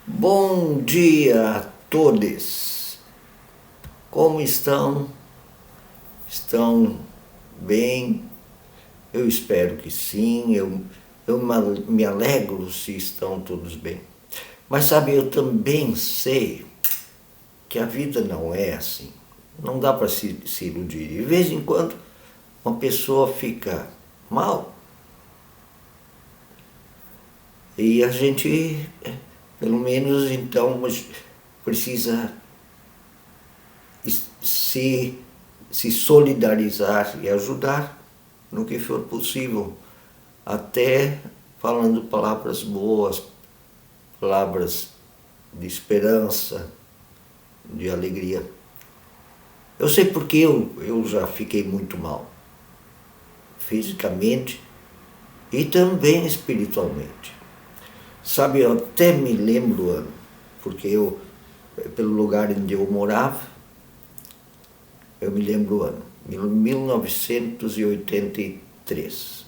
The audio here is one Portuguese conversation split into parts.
Bom dia a todos. Como estão? Estão bem? Eu espero que sim. Eu me alegro se estão todos bem. Mas sabe, eu também sei que a vida não é assim. Não dá para se iludir. De vez em quando uma pessoa fica mal e a gente, pelo menos então, precisa se, se solidarizar e ajudar no que for possível, até falando palavras boas, palavras de esperança, de alegria. Eu sei porque eu já fiquei muito mal, fisicamente e também espiritualmente. Sabe, eu até me lembro o ano, porque pelo lugar onde eu morava, eu me lembro o ano, 1983.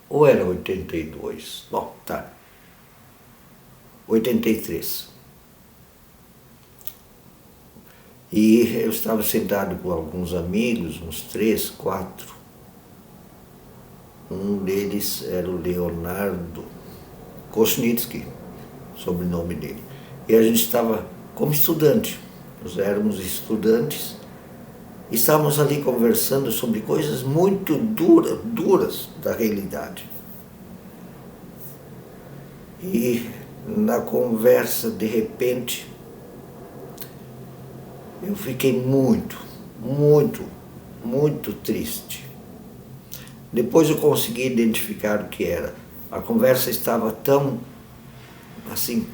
Ou era 82? Bom, tá. 83. E eu estava sentado com alguns amigos, uns 3, 4. Um deles era o Leonardo Kosnitsky, sobrenome dele. E a gente estava como estudante. Nós éramos estudantes. E estávamos ali conversando sobre coisas muito duras da realidade. E na conversa, de repente, eu fiquei muito triste. Depois eu consegui identificar o que era. A conversa estava tão, assim,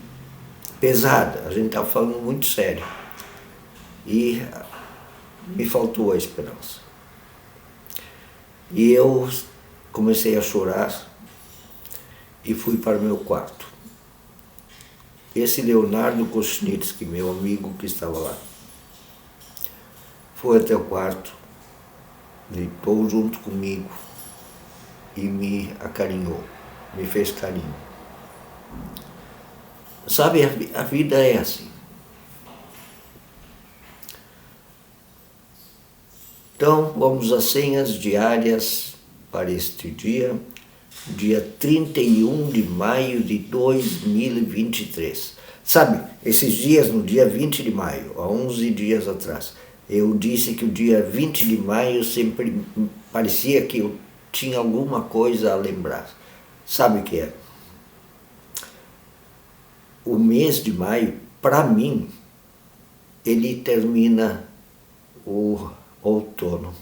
pesada, a gente estava falando muito sério. E me faltou a esperança. E eu comecei a chorar e fui para o meu quarto. Esse Leonardo Kosnitsky, meu amigo que estava lá, foi até o quarto, deitou junto comigo e me acarinhou, me fez carinho. Sabe, a vida é assim. Então, vamos às senhas diárias para este dia 31 de maio de 2023. Sabe, esses dias, no dia 20 de maio, há 11 dias atrás, eu disse que o dia 20 de maio sempre parecia que eu tinha alguma coisa a lembrar. Sabe o que é? O mês de maio, para mim, ele termina o outono.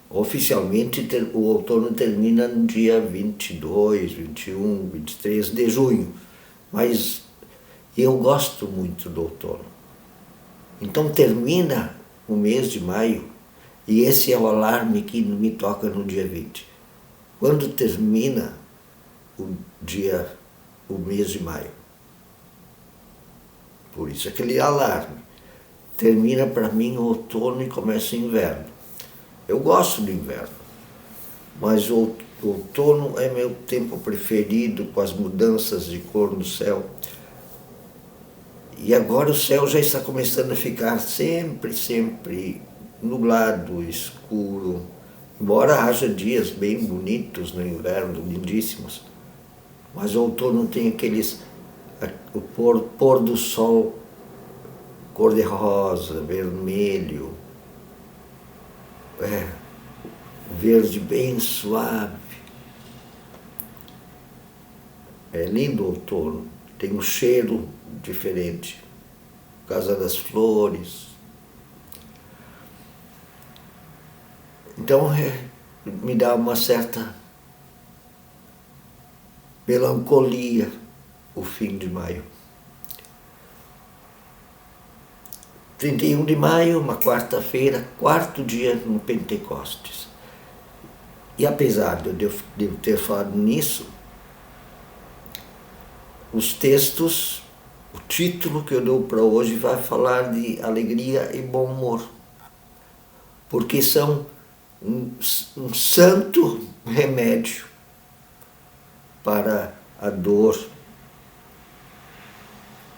Oficialmente, o outono termina no dia 22, 21, 23 de junho, mas eu gosto muito do outono. Então termina o mês de maio e esse é o alarme que me toca no dia 20. Quando termina o mês de maio? Por isso aquele alarme. Termina para mim o outono e começa o inverno. Eu gosto do inverno, mas o outono é meu tempo preferido, com as mudanças de cor no céu. E agora o céu já está começando a ficar sempre nublado, escuro. Embora haja dias bem bonitos no inverno, lindíssimos, mas o outono tem o pôr do sol cor-de-rosa, vermelho, verde bem suave. É lindo o outono, tem um cheiro diferente, por causa das flores. Então me dá uma certa melancolia o fim de maio. 31 de maio, uma quarta-feira, quarto dia no Pentecostes. E apesar de eu ter falado nisso, os textos, o título que eu dou para hoje vai falar de alegria e bom humor. Porque são um santo remédio para a dor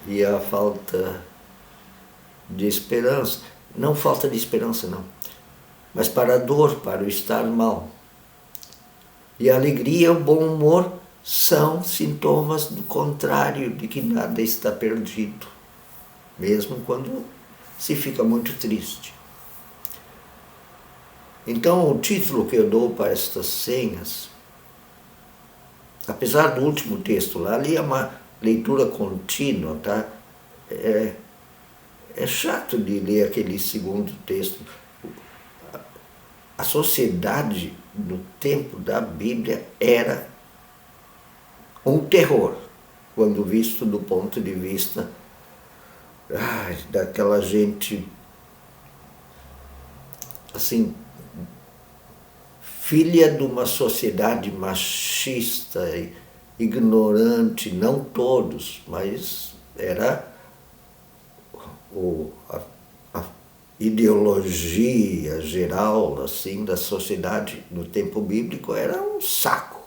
e a falta de esperança. Não falta de esperança, não. Mas para a dor, para o estar mal. E a alegria e o bom humor são sintomas do contrário, de que nada está perdido, mesmo quando se fica muito triste. Então, o título que eu dou para estas senhas, apesar do último texto lá, ali é uma leitura contínua, tá? É chato de ler aquele segundo texto. A sociedade no tempo da Bíblia era um terror, quando visto do ponto de vista daquela gente, assim, filha de uma sociedade machista e ignorante, não todos, mas era a ideologia geral assim da sociedade no tempo bíblico era um saco.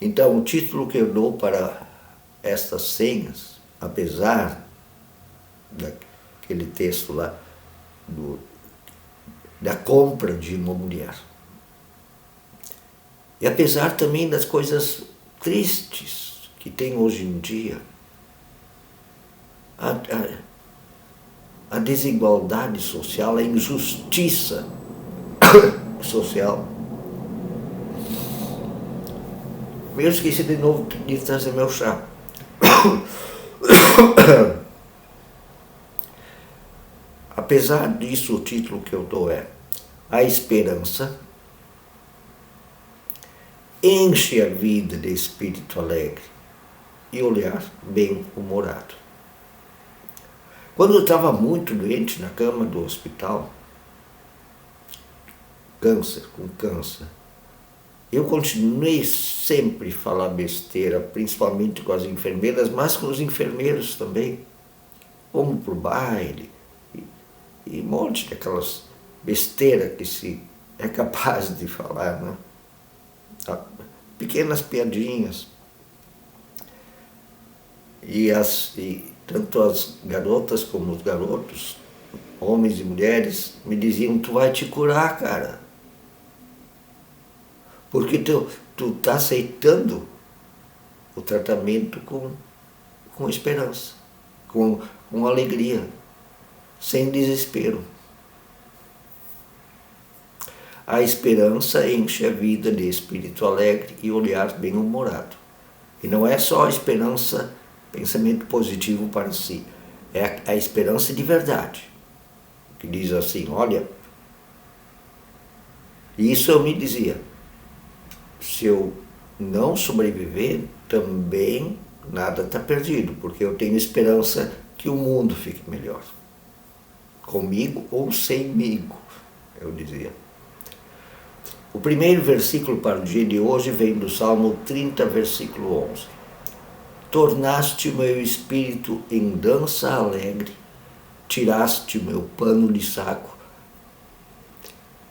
Então, o título que eu dou para estas senhas, apesar daquele texto lá da compra de uma mulher, e apesar também das coisas tristes que tem hoje em dia, a desigualdade social, a injustiça social. Eu esqueci de novo de trazer meu chá. Apesar disso, o título que eu dou é A Esperança enche a vida de espírito alegre e olhar bem-humorado. Quando eu estava muito doente na cama do hospital, com câncer, eu continuei sempre a falar besteira, principalmente com as enfermeiras, mas com os enfermeiros também. Vamos pro baile, e um monte daquelas besteiras que se é capaz de falar, né? Pequenas piadinhas. E tanto as garotas como os garotos, homens e mulheres, me diziam: tu vai te curar, cara. Porque tu tá aceitando o tratamento com esperança, com alegria, sem desespero. A esperança enche a vida de espírito alegre e olhar bem-humorado. E não é só a esperança, pensamento positivo para si, é a esperança de verdade, que diz assim: olha, isso eu me dizia, se eu não sobreviver, também nada está perdido, porque eu tenho esperança que o mundo fique melhor, comigo ou semigo, eu dizia. O primeiro versículo para o dia de hoje vem do Salmo 30, versículo 11. Tornaste o meu espírito em dança alegre, tiraste o meu pano de saco.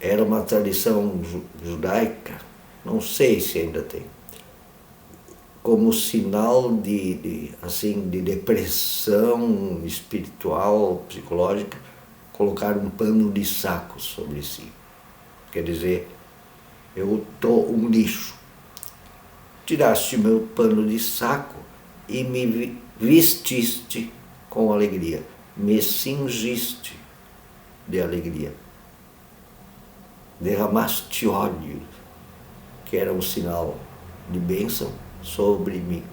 Era uma tradição judaica, não sei se ainda tem, como sinal de depressão espiritual, psicológica, colocar um pano de saco sobre si. Quer dizer, eu estou um lixo. Tiraste o meu pano de saco e me vestiste com alegria, me cingiste de alegria. Derramaste óleo, que era um sinal de bênção, sobre mim.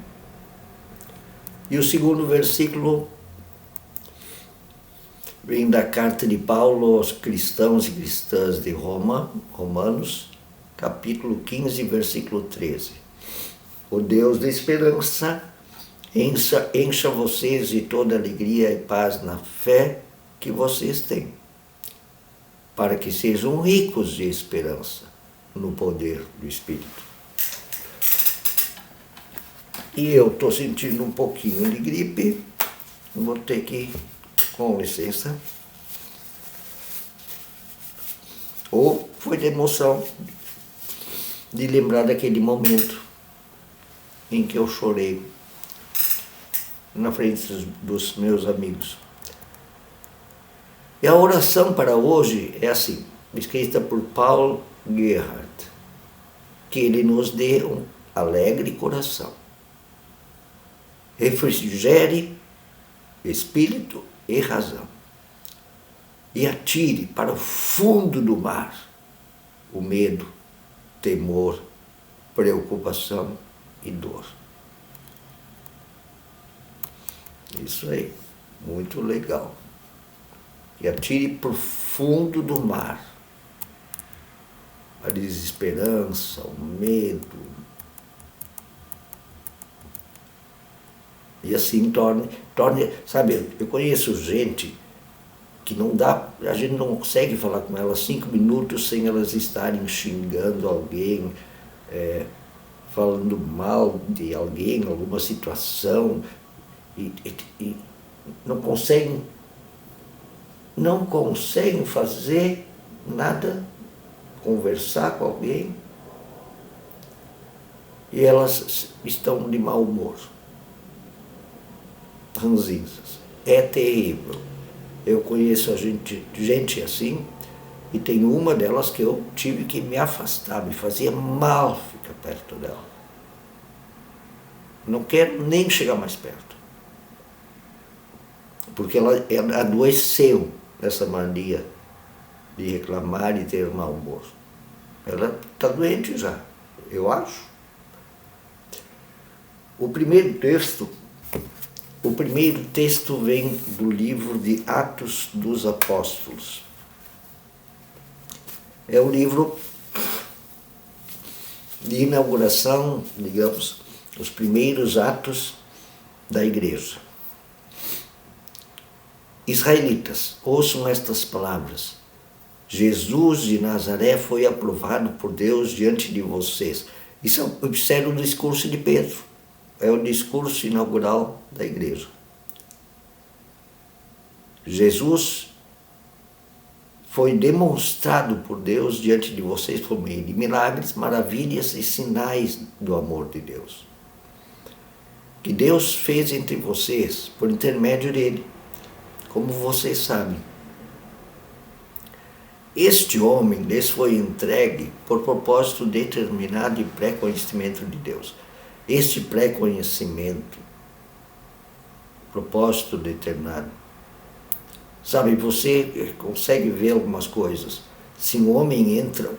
E o segundo versículo vem da carta de Paulo aos cristãos e cristãs de Roma, Romanos, capítulo 15, versículo 13. O Deus da esperança encha vocês de toda alegria e paz na fé que vocês têm, para que sejam ricos de esperança no poder do Espírito. E eu estou sentindo um pouquinho de gripe, vou ter que, com licença, ou foi de emoção de lembrar daquele momento em que eu chorei na frente dos meus amigos. E a oração para hoje é assim, escrita por Paul Gerhardt, que ele nos dê um alegre coração, refrigere espírito e razão, e atire para o fundo do mar o medo, temor, preocupação e dor. Isso aí, muito legal. E atire para o fundo do mar a desesperança, o medo. E assim torne, sabe, eu conheço gente que não dá, a gente não consegue falar com elas 5 minutos sem elas estarem xingando alguém, falando mal de alguém, alguma situação, e não conseguem fazer nada, conversar com alguém, e elas estão de mau humor, ranzinzas. É terrível. Eu conheço gente assim, e tem uma delas que eu tive que me afastar, me fazia mal ficar perto dela. Não quero nem chegar mais perto. Porque ela adoeceu dessa mania de reclamar e ter mau humor. Ela está doente já, eu acho. O primeiro texto vem do livro de Atos dos Apóstolos. É o livro de inauguração, digamos, os primeiros atos da igreja. Israelitas, ouçam estas palavras. Jesus de Nazaré foi aprovado por Deus diante de vocês. Isso era o discurso de Pedro. É o discurso inaugural da igreja. Jesus foi demonstrado por Deus diante de vocês por meio de milagres, maravilhas e sinais do amor de Deus, que Deus fez entre vocês por intermédio dele, como vocês sabem. Este homem lhes foi entregue por propósito determinado e pré-conhecimento de Deus. Este pré-conhecimento, propósito determinado, sabe, você consegue ver algumas coisas. Se um homem entra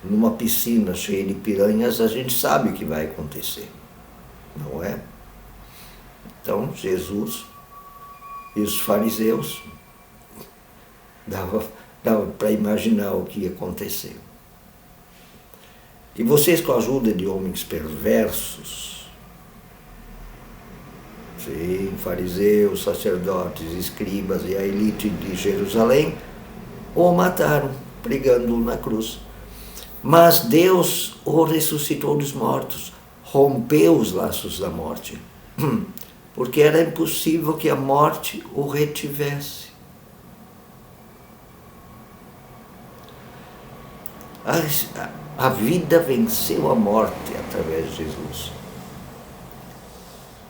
numa piscina cheia de piranhas, a gente sabe o que vai acontecer, não é? Então, Jesus e os fariseus dava para imaginar o que ia acontecer. E vocês, com a ajuda de homens perversos, sim, fariseus, sacerdotes, escribas e a elite de Jerusalém, o mataram, pregando-o na cruz. Mas Deus o ressuscitou dos mortos, rompeu os laços da morte, porque era impossível que a morte o retivesse. A vida venceu a morte através de Jesus.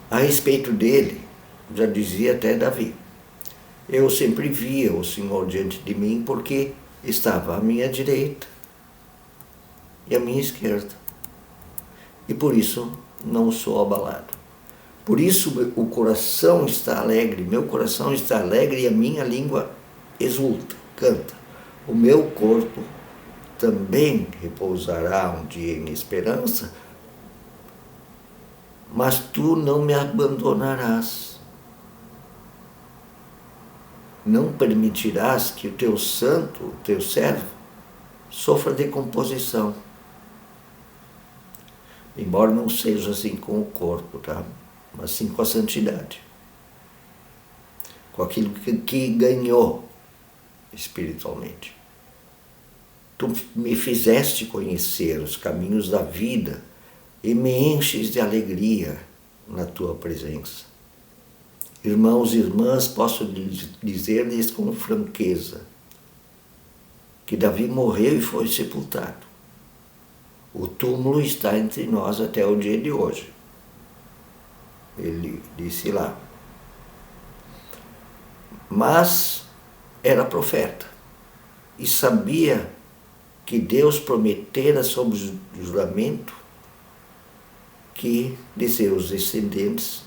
A respeito dele, já dizia até Davi, eu sempre via o Senhor diante de mim porque estava à minha direita e à minha esquerda. E por isso não sou abalado. Por isso o coração está alegre, meu coração está alegre e a minha língua exulta, canta. O meu corpo também repousará um dia em esperança, mas tu não me abandonarás. Não permitirás que o teu santo, o teu servo, sofra decomposição. Embora não seja assim com o corpo, tá? Mas sim com a santidade. Com aquilo que ganhou espiritualmente. Tu me fizeste conhecer os caminhos da vida e me enches de alegria na tua presença. Irmãos e irmãs, posso dizer-lhes com franqueza que Davi morreu e foi sepultado. O túmulo está entre nós até o dia de hoje. Ele disse lá. Mas era profeta e sabia que Deus prometera sob juramento que de seus descendentes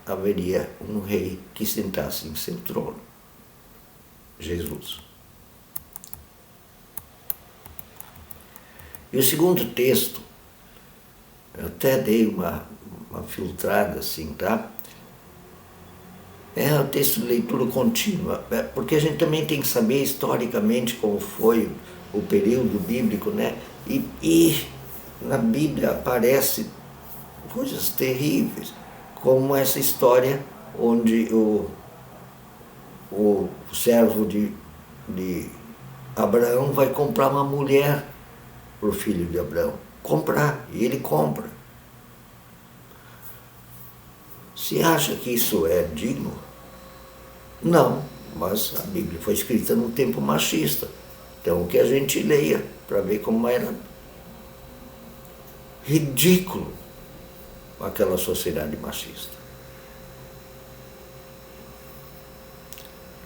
haveria um rei que sentasse em seu trono, Jesus. E o segundo texto, eu até dei uma filtrada assim, tá? É um texto de leitura contínua, porque a gente também tem que saber historicamente como foi o período bíblico, né? E na Bíblia aparece coisas terríveis, como essa história onde o servo de Abraão vai comprar uma mulher para o filho de Abraão. Comprar, e ele compra. Se acha que isso é digno? Não, mas a Bíblia foi escrita num tempo machista. Então que a gente leia para ver como era ridículo aquela sociedade machista.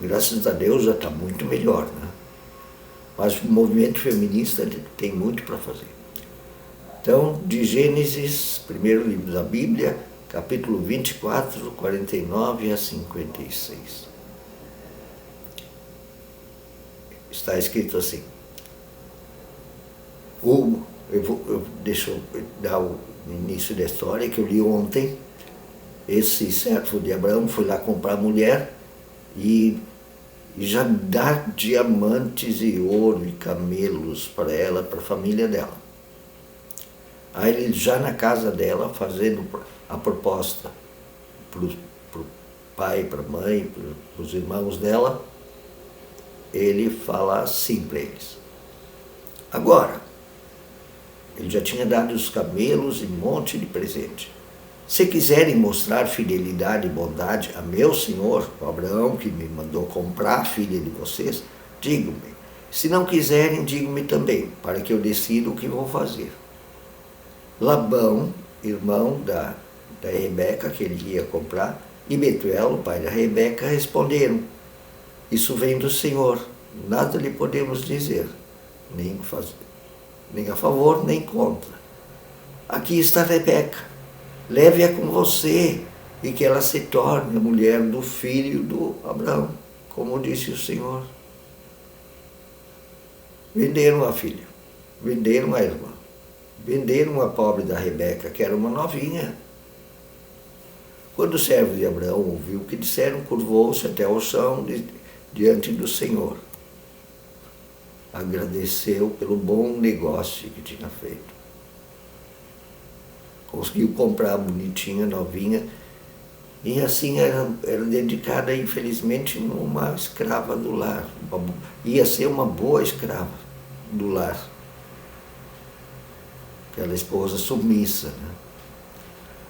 Graças a Deus já está muito melhor, né? Mas o movimento feminista tem muito para fazer. Então, de Gênesis, primeiro livro da Bíblia, capítulo 24, 49 a 56. Está escrito assim. Deixa eu dar o início da história que eu li ontem. Esse servo de Abraão foi lá comprar mulher e já dá diamantes e ouro e camelos para ela, para a família dela. Aí ele já na casa dela, fazendo a proposta para o pai, para a mãe, para os irmãos dela, ele fala assim para eles. Agora, ele já tinha dado os camelos e um monte de presente. Se quiserem mostrar fidelidade e bondade a meu senhor, o Abraão, que me mandou comprar a filha de vocês, digam-me. Se não quiserem, digam-me também, para que eu decida o que vou fazer. Labão, irmão da Rebeca, que ele ia comprar, e Betuel, o pai da Rebeca, responderam, isso vem do Senhor, nada lhe podemos dizer, nem a favor, nem contra. Aqui está Rebeca, leve-a com você e que ela se torne a mulher do filho do Abraão, como disse o Senhor. Venderam a filha, venderam a irmã, venderam a pobre da Rebeca, que era uma novinha. Quando o servo de Abraão ouviu o que disseram, curvou-se até ao chão diante do Senhor. Agradeceu pelo bom negócio que tinha feito. Conseguiu comprar a bonitinha, novinha, e assim era dedicada, infelizmente, uma escrava do lar. Ia ser uma boa escrava do lar. Aquela esposa submissa, né?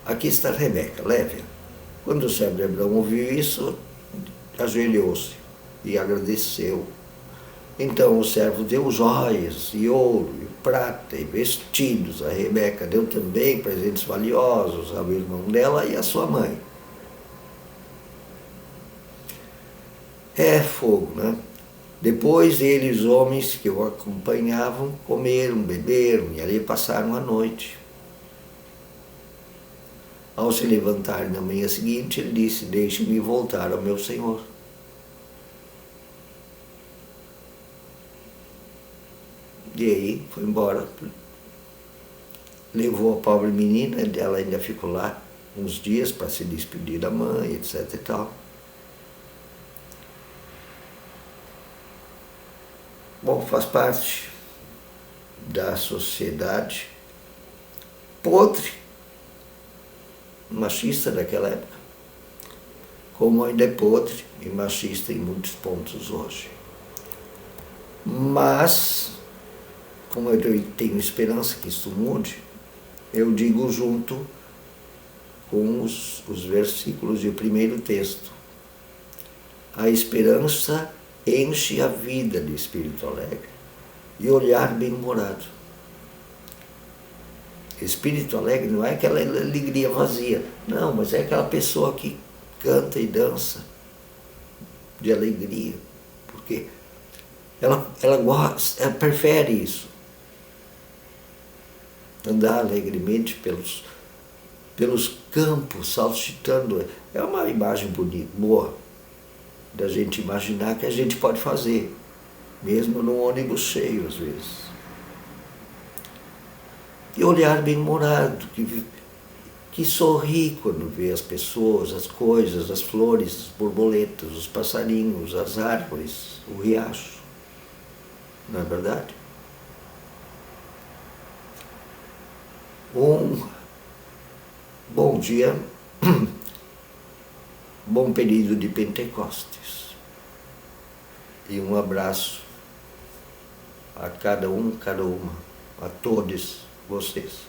Aqui está Rebeca, leve-a. Quando o servo de Abraão ouviu isso, ajoelhou-se e agradeceu. Então o servo deu joias, e ouro, e prata, e vestidos. A Rebeca deu também presentes valiosos ao irmão dela e à sua mãe. É fogo, né? Depois eles, homens que o acompanhavam, comeram, beberam e ali passaram a noite. Ao se levantar na manhã seguinte, ele disse, deixe-me voltar ao meu senhor. E aí foi embora. Levou a pobre menina, ela ainda ficou lá uns dias para se despedir da mãe, etc e tal. Bom, faz parte da sociedade podre, machista daquela época, como ainda é podre e machista em muitos pontos hoje. Mas, como eu tenho esperança que isso mude, eu digo junto com os versículos e o primeiro texto. A esperança enche a vida de espírito alegre e olhar bem-humorado. Espírito alegre não é aquela alegria vazia, não, mas é aquela pessoa que canta e dança de alegria, porque ela gosta, ela prefere isso. Andar alegremente pelos campos, saltitando, é uma imagem bonita, boa, da gente imaginar que a gente pode fazer, mesmo num ônibus cheio às vezes. E olhar bem-humorado, que sorri quando vê as pessoas, as coisas, as flores, as borboletas, os passarinhos, as árvores, o riacho. Não é verdade? Bom dia, bom período de Pentecostes. E um abraço a cada um, cada uma, a todos vocês.